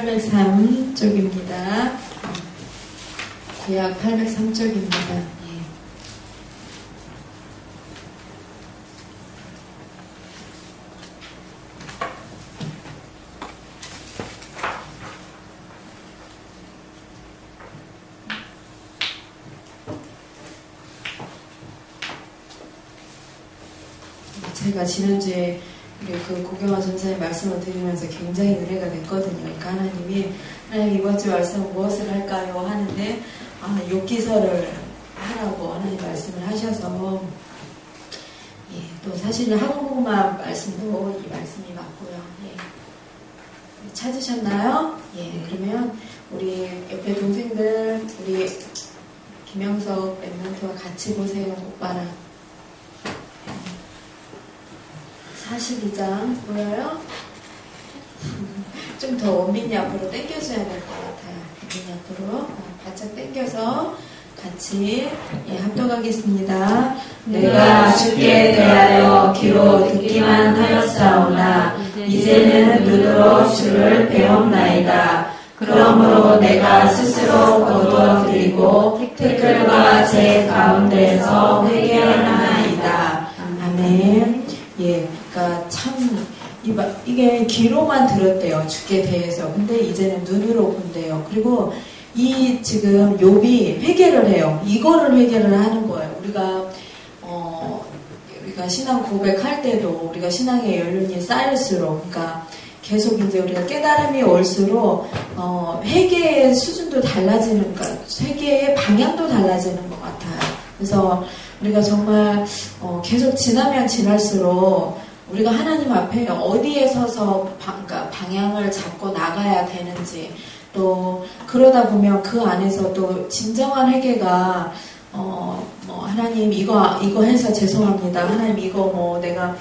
803쪽입니다. 구약 803쪽입니다. 제가 지난주에 우리 그 고경화 전사님 말씀을 드리면서 굉장히 은혜가 됐거든요. 그러니까 하나님 이번 주 말씀 무엇을 할까요? 하는데 욥기서를 하라고 하나님 말씀을 하셔서 또 사실은 한국말 말씀도 이 말씀이 맞고요. 찾으셨나요? 그러면 우리 옆에 동생들 우리 김영석 랩런트와 같이 보세요. 오빠랑 42장 보여요? 좀 더 원빈이 앞으로 당겨줘야 될 것 같아요. 원빈이 앞으로 바짝 당겨서 같이 합독하겠습니다. 내가 주께 대하여 귀로 듣기만 하였사오나 이제는 눈으로 주를 배움나이다. 그러므로 내가 스스로 거두어드리고 태클과 제 가운데서 회개하나이다. 아멘. 그러니까 참 이게 귀로만 들었대요. 주께 대해서. 근데 이제는 눈으로 본대요. 그리고 이 지금 욥이 회개를 해요. 이거를 회개를 하는 거예요. 우리가 신앙 고백할 때도 우리가 신앙의 연륜이 쌓일수록, 그러니까 계속 이제 우리가 깨달음이 올수록 회개의 수준도 달라지는, 그러니까 회개의 방향도 달라지는 것 같아요. 그래서 우리가 정말 계속 지나면 지날수록 우리가 하나님 앞에 어디에 서서 방향을 잡고 나가야 되는지, 또 그러다 보면 그 안에서 또 진정한 회개가 하나님 이거 해서 죄송합니다. 하나님 이거 내가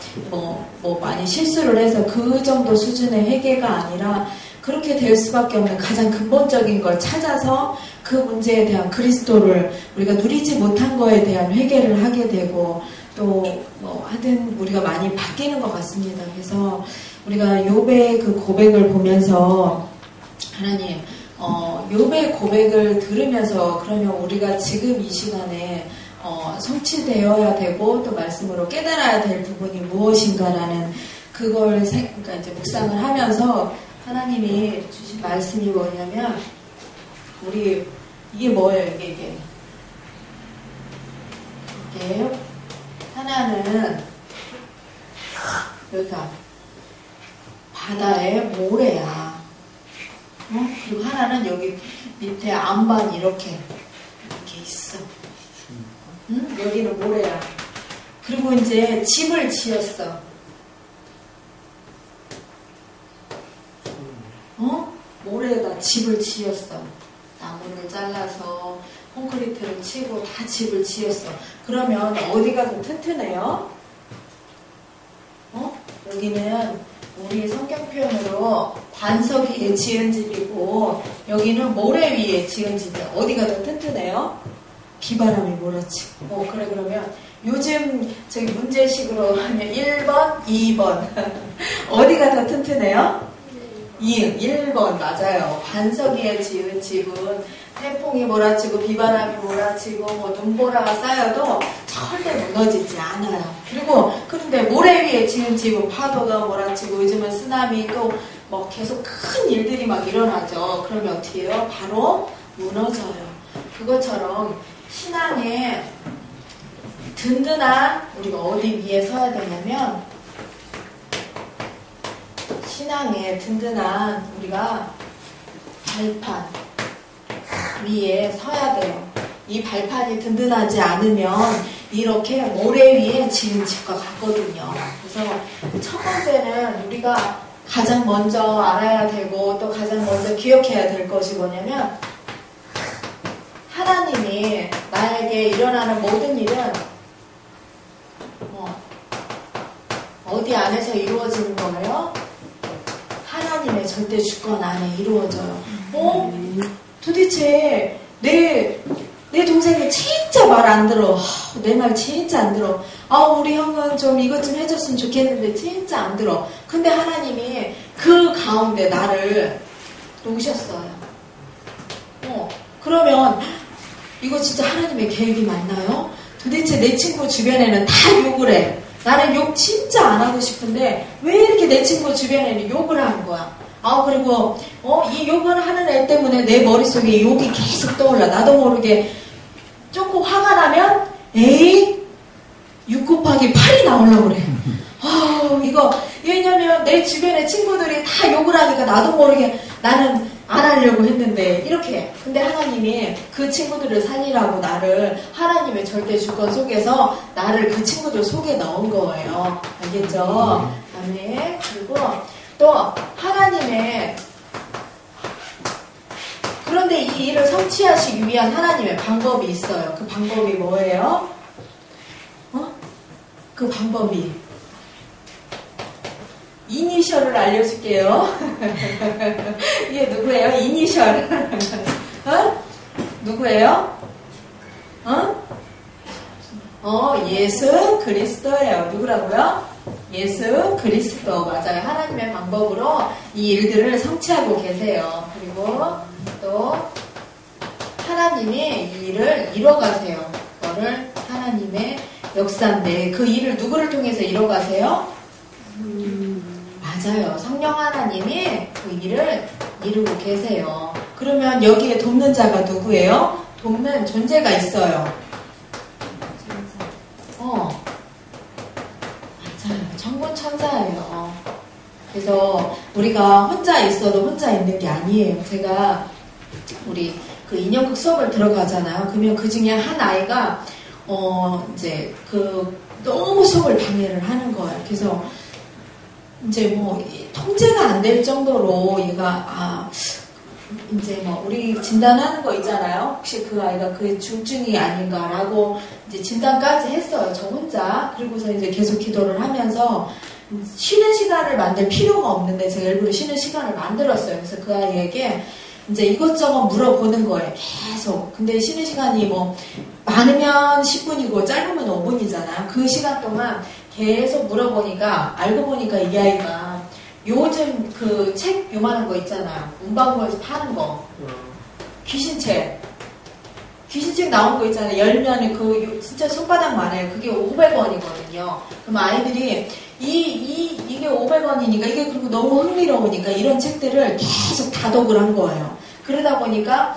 많이 실수를 해서 그 정도 수준의 회개가 아니라 그렇게 될 수밖에 없는 가장 근본적인 걸 찾아서 그 문제에 대한 그리스도를 우리가 누리지 못한 거에 대한 회개를 하게 되고, 또 하여튼 우리가 많이 바뀌는 것 같습니다. 그래서 우리가 욥의 그 고백을 보면서 하나님 욥의 고백을 들으면서 그러면 우리가 지금 이 시간에 성취되어야 되고 또 말씀으로 깨달아야 될 부분이 무엇인가라는 그걸 그러니까 이제 묵상을 하면서 하나님이 주신 말씀이 뭐냐면, 우리 이게 뭐예요? 이게 하나는 여기가 바다의 모래야. 그리고 하나는 여기 밑에 안반 이렇게 있어. 여기는 모래야. 그리고 이제 집을 지었어. 모래에다 집을 지었어. 나무를 잘라서 콘크리트를 치고 다 집을 지었어. 그러면 어디가 더 튼튼해요? 여기는 우리 성경 표현으로 반석 위에 지은 집이고, 여기는 모래 위에 지은 집이야. 어디가 더 튼튼해요? 비바람이 몰아치고. 그래, 그러면 요즘 저기 문제식으로 하면 1번, 2번. 어디가 더 튼튼해요? 1번 맞아요. 반석 위에 지은 집은 태풍이 몰아치고 비바람이 몰아치고 눈보라가 쌓여도 절대 무너지지 않아요. 그런데 모래 위에 지은 집은 파도가 몰아치고 요즘은 쓰나미 또 계속 큰 일들이 막 일어나죠. 그러면 어떻게 해요? 바로 무너져요. 그것처럼 신앙에 든든한 우리가 어디 위에 서야 되냐면, 신앙에 든든한 우리가 발판 위에 서야 돼요. 이 발판이 든든하지 않으면 이렇게 모래 위에 지은 집과 같거든요. 그래서 첫 번째는 우리가 가장 먼저 알아야 되고 또 가장 먼저 기억해야 될 것이 뭐냐면, 하나님이 나에게 일어나는 모든 일은 어디 안에서 이루어지는 거예요? 하나님의 절대 주권 안에 이루어져요. 도대체 내 동생이 진짜 말 안 들어. 내 말 진짜 안 들어. 우리 형은 좀 이것 좀 해줬으면 좋겠는데 진짜 안 들어. 근데 하나님이 그 가운데 나를 놓으셨어요. 그러면 이거 진짜 하나님의 계획이 맞나요? 도대체 내 친구 주변에는 다 욕을 해. 나는 욕 진짜 안 하고 싶은데 왜 이렇게 내 친구 주변에는 욕을 하는 거야? 그리고 이 욕을 하는 애 때문에 내 머릿속에 욕이 계속 떠올라. 나도 모르게 조금 화가 나면 에이 6 곱하기 8이 나오려고 그래. 이거 왜냐면 내 주변에 친구들이 다 욕을 하니까 나도 모르게 나는 안 하려고 했는데 이렇게. 근데 하나님이 그 친구들을 살리라고 나를 하나님의 절대 주권 속에서 나를 그 친구들 속에 넣은 거예요. 알겠죠? 아멘. 그리고 또 하나님의 그런데 이 일을 성취하시기 위한 하나님의 방법이 있어요. 그 방법이 뭐예요? 그 방법이 이니셜을 알려줄게요. 이게 누구예요? 이니셜. 누구예요? 예수 그리스도예요. 누구라고요? 예수 그리스도. 맞아요. 하나님의 방법으로 이 일들을 성취하고 계세요. 그리고 또 하나님이 이 일을 이뤄가세요. 그거를 하나님의 역사인데 그 일을 누구를 통해서 이뤄가세요? 맞아요. 성령 하나님이 그 일을 이루고 계세요. 그러면 여기에 돕는 자가 누구예요? 돕는 존재가 있어요. 맞아요. 천군 천사예요. 그래서 우리가 혼자 있어도 혼자 있는 게 아니에요. 제가 우리 그 인형극 수업을 들어가잖아요. 그러면 그 중에 한 아이가 이제 너무 수업을 방해를 하는 거예요. 그래서 이제 뭐 통제가 안 될 정도로 얘가 이제 뭐 우리 진단하는 거 있잖아요. 혹시 그 아이가 그 중증이 아닌가라고 이제 진단까지 했어요. 저 혼자. 그리고서 이제 계속 기도를 하면서 쉬는 시간을 만들 필요가 없는데 제가 일부러 쉬는 시간을 만들었어요. 그래서 그 아이에게 이제 이것저것 물어보는 거예요. 계속. 근데 쉬는 시간이 뭐 많으면 10분이고 짧으면 5분이잖아요. 그 시간 동안 계속 물어보니까 알고 보니까 이 아이가 요즘 그 책 요만한 거 있잖아요. 문방구에서 파는 거. 귀신책 나온 거 있잖아요. 열면 진짜 손바닥만해요. 그게 500원이거든요. 그럼 아이들이 이게 500원이니까 이게 그리고 너무 흥미로우니까 이런 책들을 계속 다독을 한 거예요. 그러다 보니까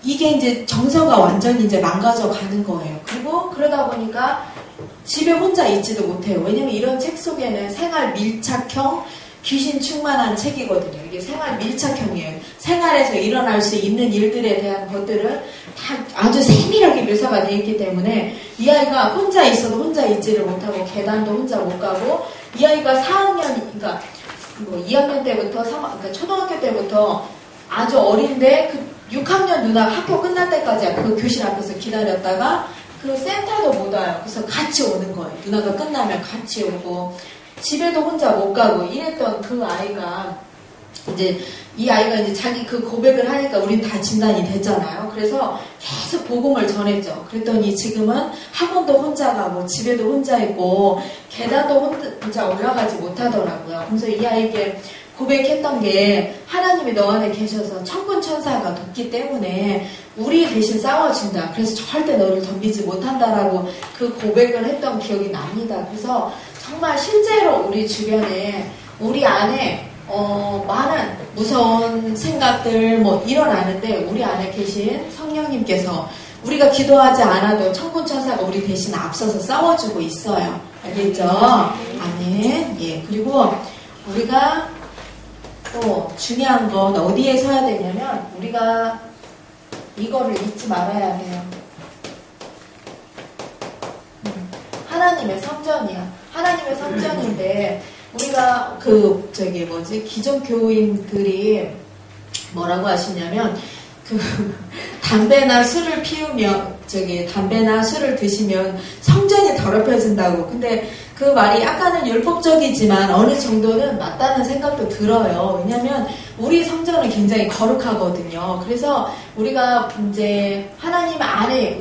이게 이제 정서가 완전히 이제 망가져 가는 거예요. 그리고 그러다 보니까 집에 혼자 있지도 못해요. 왜냐면 이런 책 속에는 생활 밀착형 귀신 충만한 책이거든요. 이게 생활 밀착형이에요. 생활에서 일어날 수 있는 일들에 대한 것들을 다 아주 세밀하게 묘사가 되어 있기 때문에 이 아이가 혼자 있어도 혼자 있지를 못하고 계단도 혼자 못 가고 이 아이가 4학년, 그러니까 뭐 2학년 때부터 그러니까 초등학교 때부터 아주 어린데 그 6학년 누나 학교 끝날 때까지 그 교실 앞에서 기다렸다가 그 센터도 못 와요. 그래서 같이 오는 거예요. 누나가 끝나면 같이 오고 집에도 혼자 못 가고 이랬던 그 아이가 이제 이 아이가 이제 자기 그 고백을 하니까 우린 다 진단이 됐잖아요. 그래서 계속 복음을 전했죠. 그랬더니 지금은 학원도 혼자 가고 집에도 혼자 있고 계단도 혼자 올라가지 못하더라고요. 그래서 이 아이에게 고백했던 게 하나님이 너 안에 계셔서 천군 천사가 돕기 때문에 우리 대신 싸워준다. 그래서 절대 너를 덤비지 못한다라고 그 고백을 했던 기억이 납니다. 그래서 정말 실제로 우리 주변에 우리 안에 많은 무서운 생각들 뭐 일어나는데 우리 안에 계신 성령님께서 우리가 기도하지 않아도 천군 천사가 우리 대신 앞서서 싸워주고 있어요. 알겠죠? 아멘. 예. 그리고 우리가 또 중요한 건 어디에 서야 되냐면 우리가 이거를 잊지 말아야 해요. 하나님의 성전이야. 하나님의 성전인데 우리가 기존 교인들이 뭐라고 하시냐면 담배나 술을 피우면 담배나 술을 드시면 성전이 더럽혀진다고. 근데 그 말이 약간은 율법적이지만 어느 정도는 맞다는 생각도 들어요. 왜냐면 우리 성전은 굉장히 거룩하거든요. 그래서 우리가 이제 하나님 안에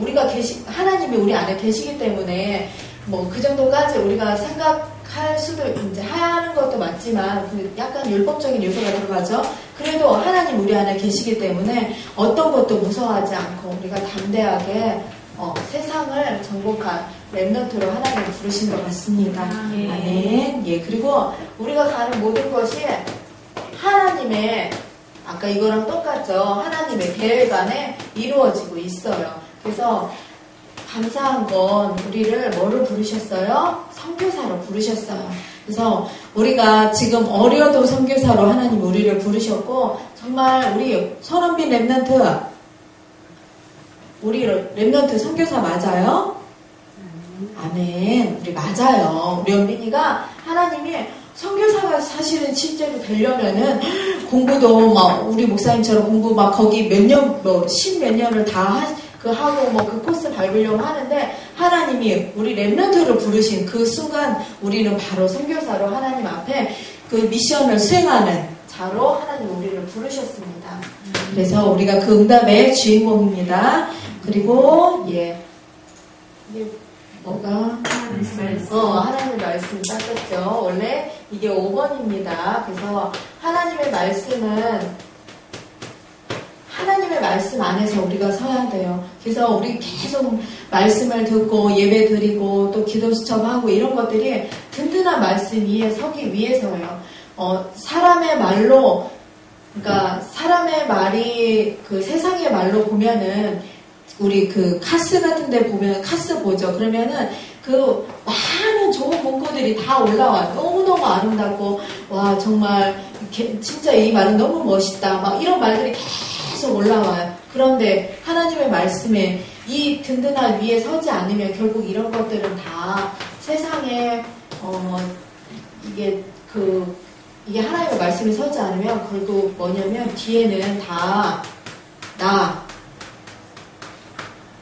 하나님이 우리 안에 계시기 때문에 뭐 그 정도까지 우리가 생각할 수도 이제 하는 것도 맞지만 약간 율법적인 요소가 들어가죠. 그래도 하나님 우리 안에 계시기 때문에 어떤 것도 무서워하지 않고 우리가 담대하게 세상을 정복한 렘넌트로 하나님 부르신 것 같습니다. 아멘. 예, 그리고 우리가 가는 모든 것이 하나님의, 아까 이거랑 똑같죠. 하나님의 계획 안에 이루어지고 있어요. 그래서 감사한 건 우리를 뭐로 부르셨어요? 선교사로 부르셨어요. 그래서 우리가 지금 어려도 선교사로 하나님 우리를 부르셨고, 정말 우리 손원빈 렘넌트, 우리 렘넌트 선교사 맞아요? 아멘. 우리 맞아요. 우리 연빈이가 하나님이 선교사가 사실은 실제로 되려면은 공부도 막 우리 목사님처럼 공부 막 거기 몇 년, 십몇 년을 다 하고 그 코스 밟으려고 하는데, 하나님이 우리 렘넌트를 부르신 그 순간 우리는 바로 선교사로 하나님 앞에 그 미션을 수행하는 자로 하나님 우리를 부르셨습니다. 그래서 우리가 그 응답의 주인공입니다. 그리고 이게 뭐가 하나님의 말씀 땄었죠. 원래 이게 5번입니다. 그래서 하나님의 말씀은 하나님의 말씀 안에서 우리가 서야 돼요. 그래서 우리 계속 말씀을 듣고 예배 드리고 또 기도 수첩하고 이런 것들이 든든한 말씀 위에 서기 위해서예요. 사람의 말로, 그러니까 사람의 말이 그 세상의 말로 보면은 우리 그 카스 같은 데 보면 카스 보죠. 그러면은 그 많은 좋은 문구들이 다 올라와요. 너무너무 아름답고, 와, 정말 진짜 이 말은 너무 멋있다. 막 이런 말들이 계속 올라와요. 그런데 하나님의 말씀에 이 든든한 위에 서지 않으면 결국 이런 것들은 다 세상에 이게 하나님의 말씀에 서지 않으면 결국 뭐냐면 뒤에는 다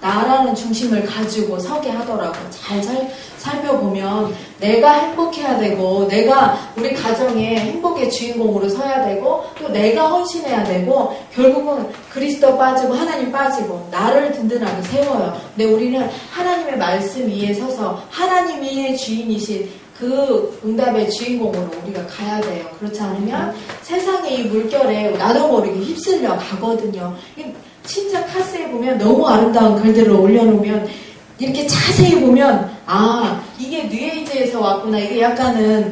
나라는 중심을 가지고 서게 하더라고. 잘 살펴보면 내가 행복해야 되고, 내가 우리 가정의 행복의 주인공으로 서야 되고, 또 내가 헌신해야 되고, 결국은 그리스도 빠지고 하나님 빠지고 나를 든든하게 세워요. 근데 우리는 하나님의 말씀 위에 서서 하나님이 주인이신 그 응답의 주인공으로 우리가 가야 돼요. 그렇지 않으면 세상의 이 물결에 나도 모르게 휩쓸려 가거든요. 진짜 카스에 보면 너무 아름다운 글들을 올려놓으면 이렇게 자세히 보면 이게 뉴에이지에서 왔구나. 이게 약간은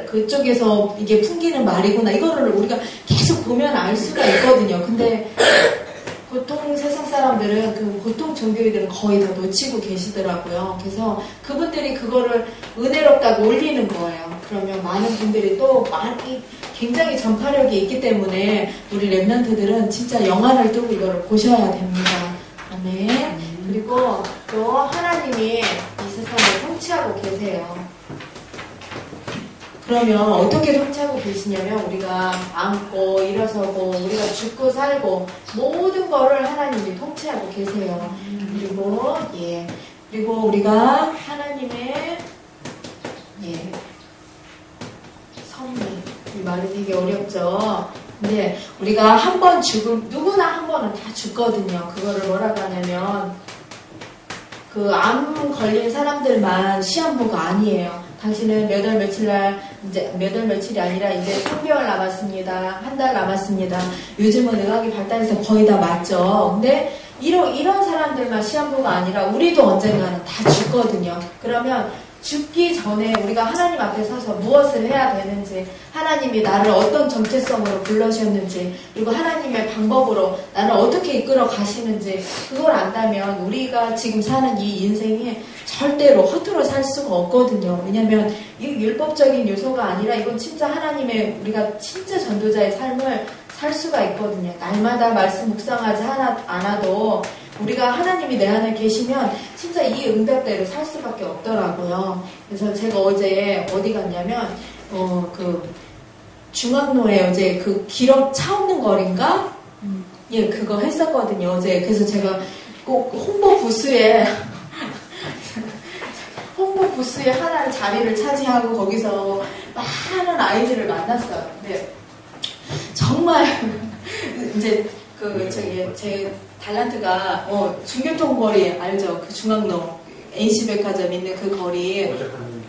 그쪽에서 이게 풍기는 말이구나. 이거를 우리가 계속 보면 알 수가 있거든요. 근데 보통 세상 사람들은 보통 종교인들은 거의 다 놓치고 계시더라고요. 그래서 그분들이 그거를 은혜롭다고 올리는 거예요. 그러면 많은 분들이 또 굉장히 전파력이 있기 때문에 우리 렘넌트들은 진짜 영안을 두고 이거를 보셔야 됩니다. 아멘. 그리고 또 하나님이 이 세상을 통치하고 계세요. 그러면 어떻게 통치하고 계시냐면 우리가 앉고 일어서고 우리가 죽고 살고 모든 거를 하나님이 통치하고 계세요. 그리고 우리가 하나님의 섭리, 이 말이 되게 어렵죠. 근데 우리가 한 번 누구나 한 번은 다 죽거든요. 그거를 뭐라고 하냐면 그 암 걸린 사람들만 시한부가 아니에요. 당신은 몇 월 며칠이 아니라 이제 3개월 남았습니다. 한 달 남았습니다. 요즘은 의학이 발달해서 거의 다 맞죠. 근데 이런 사람들만 시한부가 아니라 우리도 언젠가는 다 죽거든요. 그러면 죽기 전에 우리가 하나님 앞에 서서 무엇을 해야 되는지, 하나님이 나를 어떤 정체성으로 불러주셨는지, 그리고 하나님의 방법으로 나를 어떻게 이끌어 가시는지 그걸 안다면 우리가 지금 사는 이 인생이 절대로 허투루 살 수가 없거든요. 왜냐하면 이 율법적인 요소가 아니라 이건 진짜 하나님의, 우리가 진짜 전도자의 삶을 살 수가 있거든요. 날마다 말씀 묵상하지 않아도 우리가 하나님이 내 안에 계시면 진짜 이 응답대로 살 수밖에 없더라고요. 그래서 제가 어제 어디 갔냐면 중앙로에 어제 그 기록 차 없는 거리인가? 그거 했었거든요. 어제. 그래서 제가 꼭 홍보 부스에 하나의 자리를 차지하고 거기서 많은 아이들을 만났어요. 근데 정말 이제 제 달란트가 중교통 거리 알죠? 그 중앙로 NC백화점 있는 그 거리. 어제 갔는데.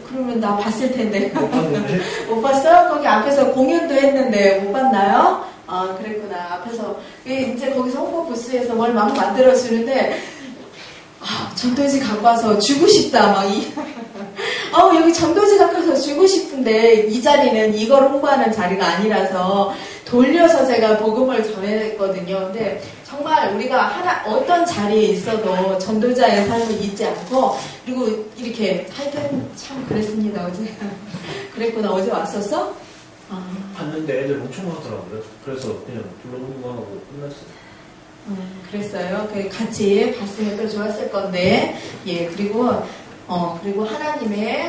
그러면 나 봤을 텐데. 못 봤는데? 못 봤어요? 거기 앞에서 공연도 했는데 못 봤나요? 아, 그랬구나. 앞에서 이제 거기서 홍보 부스에서 뭘 막 만들어주는데 전도지 갖고 와서 주고 싶다 막 여기 전도지 갖고 와서 주고 싶은데 이 자리는 이걸 홍보하는 자리가 아니라서 돌려서 제가 복음을 전했거든요. 근데 정말 우리가 어떤 자리에 있어도 전도자의 삶을 잊지 않고, 그리고 이렇게 하여튼 참 그랬습니다. 어제 그랬구나. 어제 왔었어? 봤는데 애들 엄청 많더라고요. 그래서 그냥 둘러보기만 하고 끝났어요. 그랬어요. 같이 봤으면 또 좋았을 건데. 예, 그리고 하나님의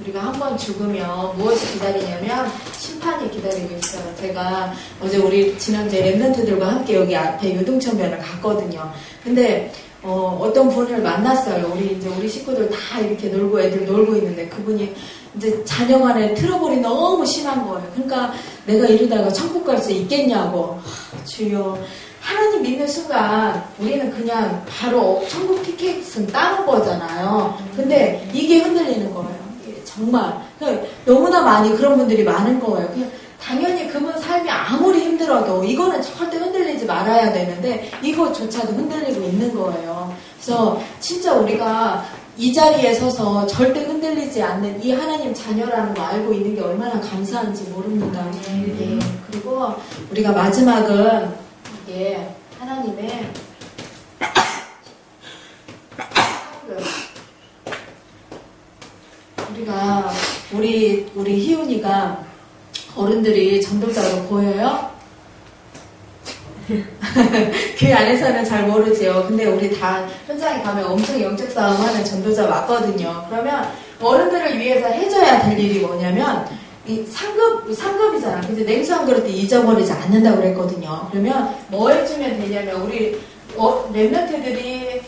우리가 한번 죽으면 무엇이 기다리냐면 심판이 기다리고 있어요. 제가 어제 우리 지난주에 랩런트들과 함께 여기 앞에 유등천변을 갔거든요. 근데 어떤 분을 만났어요. 우리 식구들 다 이렇게 놀고 애들 놀고 있는데 그분이 이제 자녀 간에 트러블이 너무 심한 거예요. 그러니까 내가 이러다가 천국 갈 수 있겠냐고. 주여, 하나님 믿는 순간 우리는 그냥 바로 천국 티켓은 따는 거잖아요. 근데 이게 흔들리는 거예요. 정말 너무나 많이 그런 분들이 많은 거예요. 그냥 당연히 그분 삶이 아무리 힘들어도 이거는 절대 흔들리지 말아야 되는데 이것조차도 흔들리고 있는 거예요. 그래서 진짜 우리가 이 자리에 서서 절대 흔들리지 않는 이 하나님 자녀라는 거 알고 있는 게 얼마나 감사한지 모릅니다. 예. 그리고 우리가 마지막은 이게 하나님의 우리 희훈이가 어른들이 전도자로 보여요? 그 안에서는 잘 모르지요. 근데 우리 다 현장에 가면 엄청 영적 싸움하는 전도자 맞거든요. 그러면 어른들을 위해서 해줘야 될 일이 뭐냐면 이 상급이잖아. 근데 냉수 한 그릇도 잊어버리지 않는다고 그랬거든요. 그러면 뭐 해주면 되냐면 우리 랩런트들이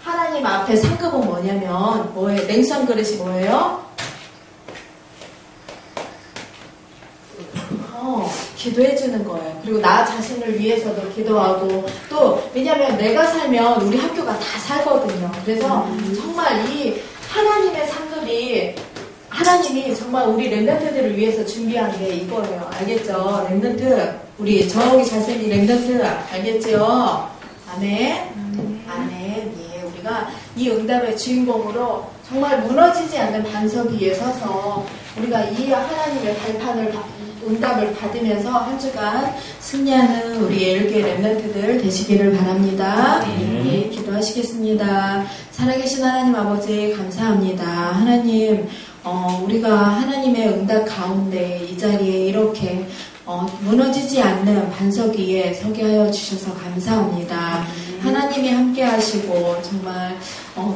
하나님 앞에 상급은 뭐냐면 뭐예요? 냉수 한 그릇이 뭐예요? 기도해주는 거예요. 그리고 나 자신을 위해서도 기도하고 또 왜냐면 내가 살면 우리 학교가 다 살거든요. 그래서 정말 이 하나님의 상급이 하나님이 정말 우리 랩런트들을 위해서 준비한 게 이거예요. 알겠죠? 랩런트 우리 저기 잘생긴 랩런트 알겠죠? 아멘. 아멘. 예, 우리가 이 응답의 주인공으로 정말 무너지지 않는 반석 위에 서서 우리가 이 하나님의 발판을 응답을 받으면서 한 주간 승리하는 우리 애일교회 랩런트들 되시기를 바랍니다. 네, 기도하시겠습니다. 살아계신 하나님 아버지 감사합니다. 하나님 우리가 하나님의 응답 가운데 이 자리에 이렇게 무너지지 않는 반석 위에 서게 하여 주셔서 감사합니다. 하나님이 함께 하시고 정말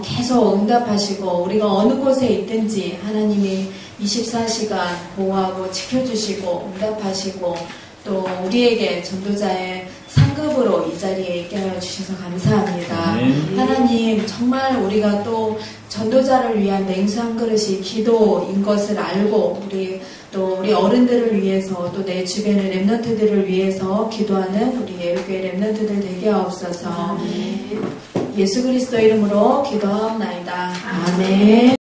계속 응답하시고 우리가 어느 곳에 있든지 하나님이 24시간 보호하고 지켜주시고 응답하시고 또 우리에게 전도자의 상급으로 이 자리에 있게 하여 주셔서 감사합니다. 하나님 정말 우리가 또 전도자를 위한 냉수 한 그릇이 기도인 것을 알고 우리 어른들을 위해서 또 내 주변의 랩런트들을 위해서 기도하는 우리 애일교회 랩런트들 되게 하옵소서. 예수 그리스도 이름으로 기도하옵나이다. 아멘.